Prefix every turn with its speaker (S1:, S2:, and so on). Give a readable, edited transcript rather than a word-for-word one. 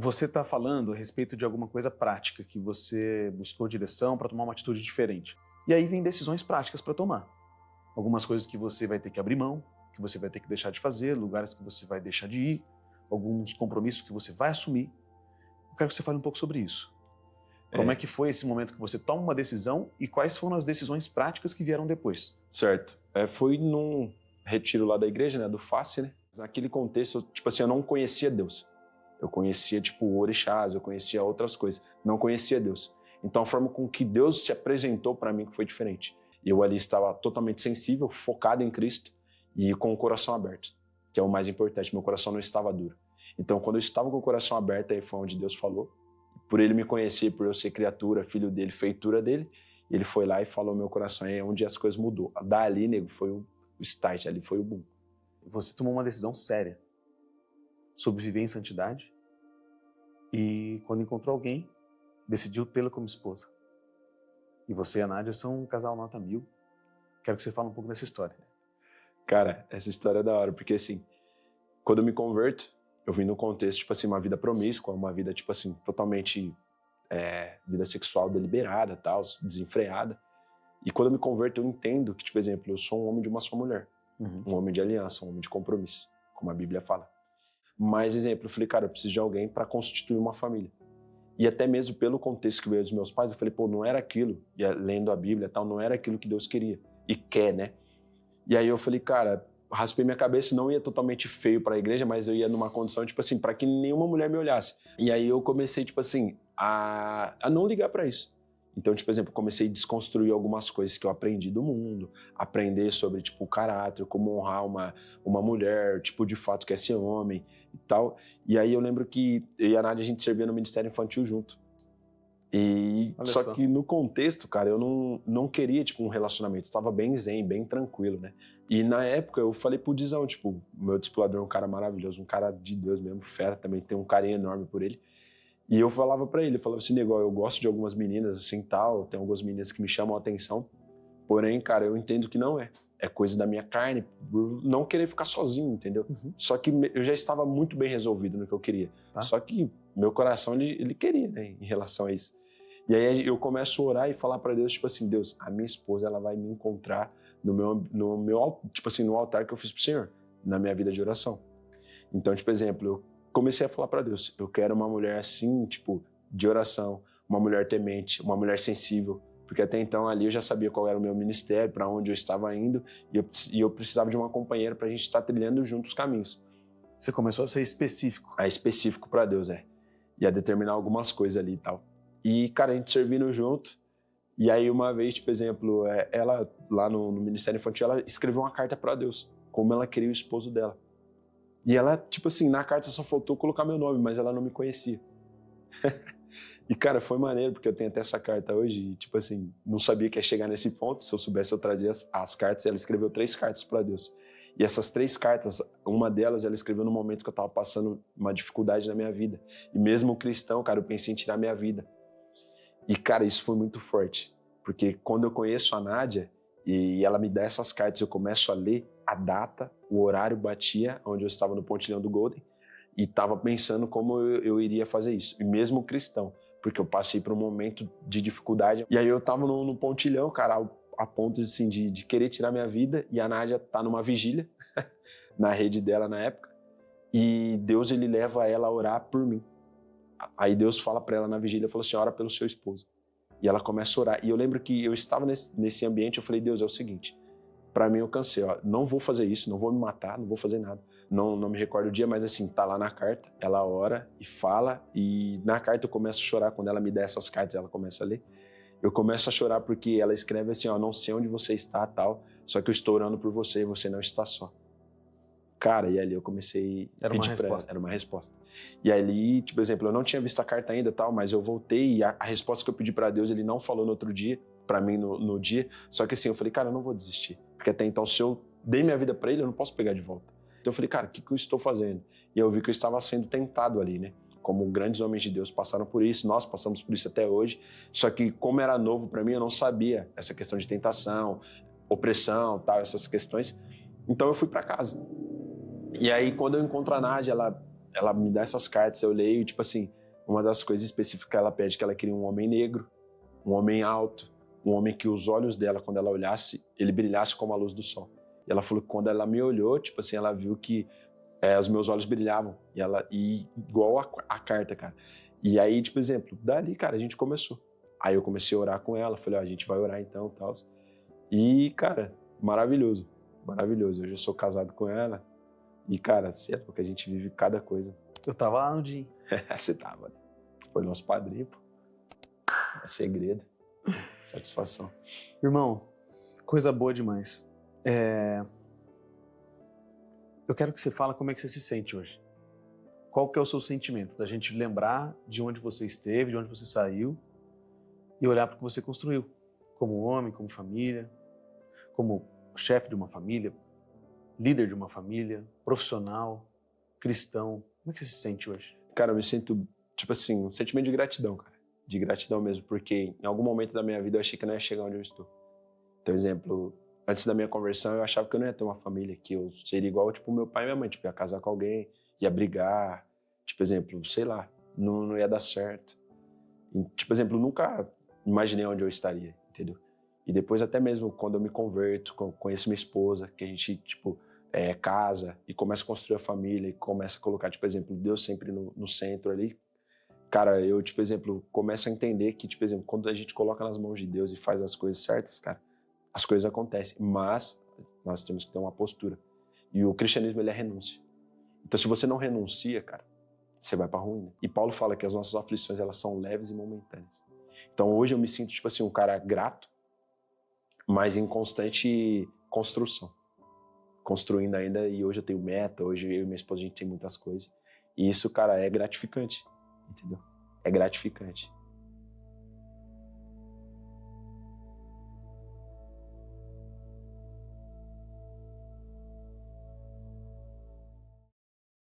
S1: Você está falando a respeito de alguma coisa prática, que você buscou direção para tomar uma atitude diferente. E aí vem decisões práticas para tomar. Algumas coisas que você vai ter que abrir mão, que você vai ter que deixar de fazer, lugares que você vai deixar de ir, alguns compromissos que você vai assumir. Eu quero que você fale um pouco sobre isso. Como é que foi esse momento que você toma uma decisão e quais foram as decisões práticas que vieram depois?
S2: Certo. Foi num retiro lá da igreja, né, do FACE, né? Naquele contexto, tipo assim, eu não conhecia Deus. Eu conhecia, tipo, orixás, eu conhecia outras coisas. Não conhecia Deus. Então, a forma com que Deus se apresentou para mim foi diferente. Eu ali estava totalmente sensível, focado em Cristo e com o coração aberto, que é o mais importante. Meu coração não estava duro. Então, quando eu estava com o coração aberto, aí foi onde Deus falou. Por ele me conhecer, por eu ser criatura, filho dele, feitura dele, ele foi lá e falou meu coração, é onde as coisas mudou. Dali, nego, foi o start, ali foi o boom.
S1: Você tomou uma decisão séria sobre viver em santidade e quando encontrou alguém, decidiu tê-la como esposa. E você e a Nádia são um casal nota 1000. Quero que você fale um pouco dessa história.
S2: Cara, essa história é da hora, porque assim, quando eu me converto, eu vim num contexto, tipo assim, uma vida promíscua, uma vida, tipo assim, totalmente vida sexual deliberada, tal, desenfreada. E quando eu me converto, eu entendo que, tipo, exemplo, eu sou um homem de uma só mulher. Um homem de aliança, um homem de compromisso, como a Bíblia fala. Mas, exemplo, eu falei, cara, eu preciso de alguém para constituir uma família. E até mesmo pelo contexto que veio dos meus pais, eu falei, pô, não era aquilo, e lendo a Bíblia e tal, não era aquilo que Deus queria e quer, né? E aí eu falei, cara, raspei minha cabeça, não ia totalmente feio para a igreja, mas eu ia numa condição, tipo assim, para que nenhuma mulher me olhasse. E aí eu comecei, tipo assim, a não ligar para isso. Então, tipo, por exemplo, comecei a desconstruir algumas coisas que eu aprendi do mundo, aprender sobre, tipo, o caráter, como honrar uma mulher, tipo, de fato, que é ser homem e tal. E aí eu lembro que eu e a Nádia, a gente servia no Ministério Infantil junto. E só que no contexto, cara, eu não queria, tipo, um relacionamento. Estava bem zen, bem tranquilo, né? E na época eu falei pro Dizão, tipo, meu discipulador é um cara maravilhoso, um cara de Deus mesmo, fera, também tem um carinho enorme por ele. E eu falava pra ele, eu falava assim, nego, eu gosto de algumas meninas assim tal, tem algumas meninas que me chamam a atenção, porém, cara, eu entendo que não é. É coisa da minha carne, por não querer ficar sozinho, entendeu? Só que eu já estava muito bem resolvido no que eu queria. Tá. Só que meu coração, ele queria, né, em relação a isso. E aí eu começo a orar e falar pra Deus, tipo assim, Deus, a minha esposa, ela vai me encontrar no meu tipo assim, no altar que eu fiz pro Senhor, na minha vida de oração. Então, tipo, exemplo, eu comecei a falar pra Deus, eu quero uma mulher assim, tipo, de oração, uma mulher temente, uma mulher sensível, porque até então ali eu já sabia qual era o meu ministério, para onde eu estava indo, e eu precisava de uma companheira pra gente estar trilhando juntos os caminhos.
S1: Você começou a ser específico.
S2: A específico pra Deus, e a determinar algumas coisas ali e tal. E, cara, a gente servindo junto, e aí uma vez, tipo, exemplo, ela lá no Ministério Infantil, ela escreveu uma carta pra Deus, como ela queria o esposo dela. E ela, tipo assim, na carta só faltou colocar meu nome, mas ela não me conhecia. E, cara, foi maneiro, porque eu tenho até essa carta hoje e, tipo assim, não sabia que ia chegar nesse ponto. Se eu soubesse, eu trazia as cartas. Ela escreveu 3 cartas para Deus. E essas 3 cartas, uma delas ela escreveu no momento que eu tava passando uma dificuldade na minha vida. E mesmo cristão, cara, eu pensei em tirar minha vida. E, cara, isso foi muito forte. Porque quando eu conheço a Nádia e ela me dá essas cartas, eu começo a ler a data, o horário batia, onde eu estava no pontilhão do Golden, e estava pensando como eu iria fazer isso. E mesmo cristão, porque eu passei por um momento de dificuldade. E aí eu estava no pontilhão, cara, a ponto assim, de querer tirar minha vida, e a Nádia tá numa vigília, na rede dela na época, e Deus, ele leva ela a orar por mim. Aí Deus fala para ela na vigília, falou assim, ora pelo seu esposo. E ela começa a orar. E eu lembro que eu estava nesse ambiente, eu falei, Deus, é o seguinte, para mim eu cansei, ó, não vou fazer isso, não vou me matar, não vou fazer nada. Não me recordo o dia, mas assim, tá lá na carta, ela ora e fala, e na carta eu começo a chorar, quando ela me dá essas cartas, ela começa a ler. Eu começo a chorar porque ela escreve assim, ó, não sei onde você está, tal, só que eu estou orando por você e você não está só. Cara, e ali eu comecei a pedir pra ela, era uma resposta. E ali, tipo, por exemplo, eu não tinha visto a carta ainda, tal, mas eu voltei e a resposta que eu pedi pra Deus, ele não falou no outro dia, pra mim no dia, só que assim, eu falei, cara, eu não vou desistir, porque até então, se eu dei minha vida pra ele, eu não posso pegar de volta. Então eu falei, cara, o que eu estou fazendo? E eu vi que eu estava sendo tentado ali, né? Como grandes homens de Deus passaram por isso, nós passamos por isso até hoje, só que como era novo pra mim, eu não sabia essa questão de tentação, opressão, tal, essas questões. Então eu fui pra casa. E aí, quando eu encontro a Nádia, ela ela me dá essas cartas, eu leio, tipo assim, uma das coisas específicas que ela pede, que ela queria um homem negro, um homem alto, um homem que os olhos dela, quando ela olhasse, ele brilhasse como a luz do sol. E ela falou que quando ela me olhou, tipo assim, ela viu que os meus olhos brilhavam, e igual a carta, cara. E aí, tipo, exemplo, dali, cara, a gente começou. Aí eu comecei a orar com ela, falei, ó, a gente vai orar então, tal. E, cara, maravilhoso, maravilhoso. Hoje eu sou casado com ela e, cara, sei lá, porque a gente vive cada coisa.
S1: Eu tava lá no dia.
S2: Você tava, né? Foi nosso padrinho, pô. É segredo. Satisfação.
S1: Irmão, coisa boa demais. Eu quero que você fale como é que você se sente hoje. Qual que é o seu sentimento? Da gente lembrar de onde você esteve, de onde você saiu e olhar para o que você construiu. Como homem, como família, como chefe de uma família, líder de uma família, profissional, cristão. Como é que você se sente hoje?
S2: Cara, eu me sinto, tipo assim, um sentimento de gratidão, cara. De gratidão mesmo, porque em algum momento da minha vida eu achei que eu não ia chegar onde eu estou. Por exemplo, antes da minha conversão eu achava que eu não ia ter uma família, que eu seria igual, tipo, meu pai e minha mãe, tipo, ia casar com alguém, ia brigar, tipo, exemplo, sei lá, não ia dar certo. E, tipo, exemplo, nunca imaginei onde eu estaria, entendeu? E depois até mesmo quando eu me converto, conheço minha esposa, que a gente, tipo, casa e começa a construir a família e começa a colocar, tipo, exemplo, Deus sempre no centro ali. Cara, eu, tipo, exemplo, começo a entender que, tipo, exemplo, quando a gente coloca nas mãos de Deus e faz as coisas certas, cara, as coisas acontecem, mas nós temos que ter uma postura. E o cristianismo, ele é renúncia. Então, se você não renuncia, cara, você vai pra ruína. E Paulo fala que as nossas aflições, elas são leves e momentâneas. Então, hoje eu me sinto, tipo assim, um cara grato, mas em constante construção. Construindo ainda, e hoje eu tenho meta, hoje eu e minha esposa, a gente tem muitas coisas. E isso, cara, é gratificante, entendeu? É gratificante.